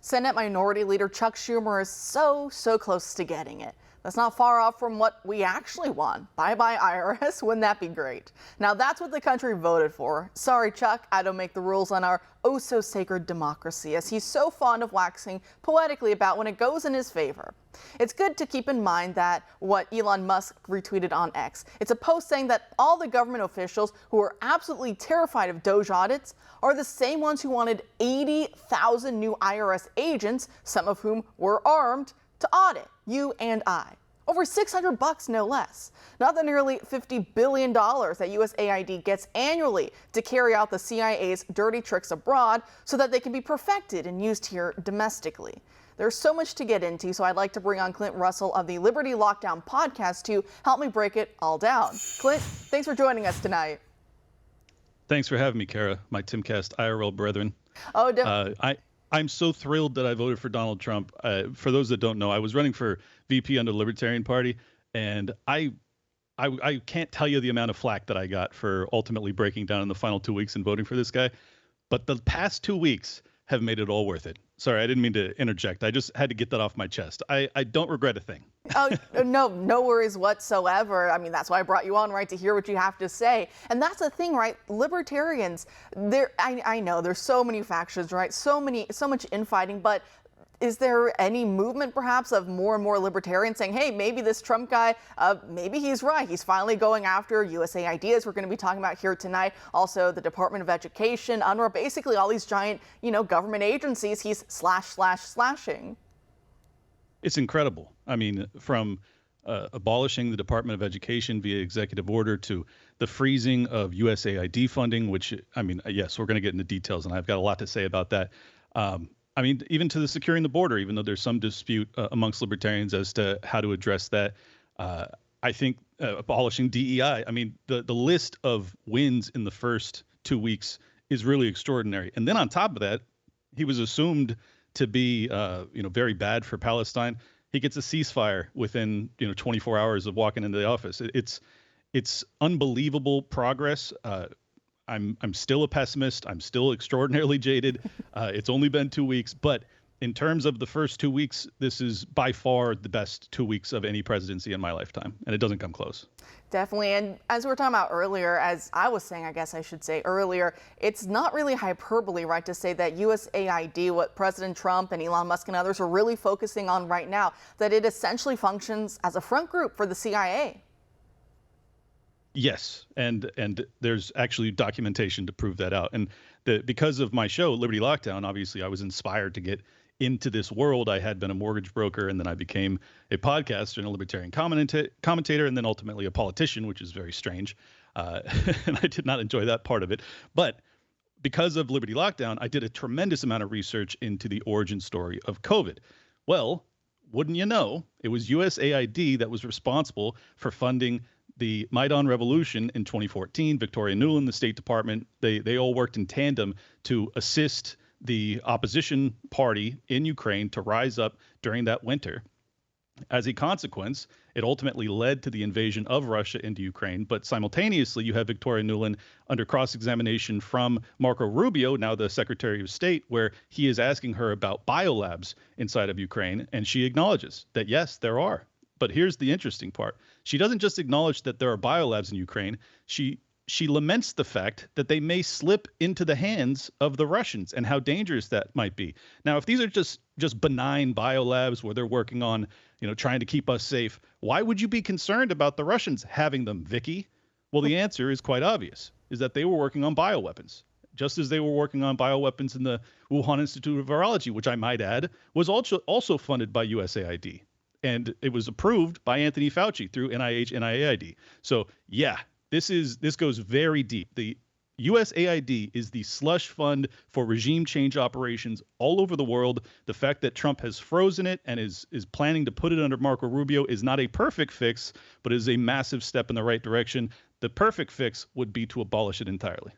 Senate Minority Leader Chuck Schumer is so close to getting it. That's not far off from what we actually want. Bye-bye IRS, wouldn't that be great? Now that's what the country voted for. Sorry, Chuck, I don't make the rules on our oh-so-sacred democracy, as he's so fond of waxing poetically about when it goes in his favor. It's good to keep in mind that what Elon Musk retweeted on X. It's a post saying that all the government officials who are absolutely terrified of Doge audits are the same ones who wanted 80,000 new IRS agents, some of whom were armed, to audit you and I. Over $600 no less. Not the nearly $50 billion that USAID gets annually to carry out the CIA's dirty tricks abroad so that they can be perfected and used here domestically. There's so much to get into, so I'd like to bring on Clint Russel of the Liberty Lockdown podcast to help me break it all down. Clint, thanks for joining us tonight. Thanks for having me, Kara, my Timcast IRL brethren. I'm so thrilled that I voted for Donald Trump. For those that don't know, I was running for VP under the Libertarian Party, and I can't tell you the amount of flack that I got for ultimately breaking down in the final 2 weeks and voting for this guy. But the past 2 weeks have made it all worth it. Sorry, I didn't mean to interject. I just had to get that off my chest. I don't regret a thing. Oh, no worries whatsoever. I mean, that's why I brought you on, right, to hear what you have to say. And that's the thing, right? Libertarians, I know there's so many factions, right? So much infighting, but is there any movement perhaps of more and more libertarians saying, hey, maybe this Trump guy, maybe he's right. He's finally going after USAID, as we're going to be talking about here tonight. Also, the Department of Education, UNRWA, basically all these giant, government agencies he's slashing. It's incredible. I mean, from abolishing the Department of Education via executive order to the freezing of USAID funding, which, I mean, yes, we're going to get into details, and I've got a lot to say about that. I mean, even to the securing the border, even though there's some dispute amongst libertarians as to how to address that. I think abolishing DEI, I mean, the list of wins in the first 2 weeks is really extraordinary. And then on top of that, he was assumed to be, very bad for Palestine. He gets a ceasefire within, 24 hours of walking into the office. It's unbelievable progress. I'm still a pessimist. I'm still extraordinarily jaded. It's only been 2 weeks, but in terms of the first 2 weeks, this is by far the best 2 weeks of any presidency in my lifetime, and it doesn't come close. Definitely, and as we were talking about earlier, as I was saying, I guess I should say earlier, it's not really hyperbole, right, to say that USAID, what President Trump and Elon Musk and others are really focusing on right now, that it essentially functions as a front group for the CIA. Yes, and there's actually documentation to prove that out. And because of my show, Liberty Lockdown, obviously I was inspired to get into this world. I had been a mortgage broker, and then I became a podcaster and a libertarian commentator, and then ultimately a politician, which is very strange. And I did not enjoy that part of it. But because of Liberty Lockdown, I did a tremendous amount of research into the origin story of COVID. Well, wouldn't you know, it was USAID that was responsible for funding the Maidan Revolution in 2014. Victoria Nuland, the State Department, they all worked in tandem to assist the opposition party in Ukraine to rise up during that winter. As a consequence, it ultimately led to the invasion of Russia into Ukraine. But simultaneously, you have Victoria Nuland under cross-examination from Marco Rubio, now the Secretary of State, where he is asking her about biolabs inside of Ukraine. And she acknowledges that, yes, there are. But here's the interesting part. She doesn't just acknowledge that there are biolabs in Ukraine. She laments the fact that they may slip into the hands of the Russians and how dangerous that might be. Now, if these are just benign biolabs where they're working on, trying to keep us safe, why would you be concerned about the Russians having them, Vicky? Well, the answer is quite obvious, is that they were working on bioweapons, just as they were working on bioweapons in the Wuhan Institute of Virology, which I might add was also funded by USAID. And it was approved by Anthony Fauci through NIH, NIAID. So yeah, this goes very deep. The USAID is the slush fund for regime change operations all over the world. The fact that Trump has frozen it and is planning to put it under Marco Rubio is not a perfect fix, but is a massive step in the right direction. The perfect fix would be to abolish it entirely.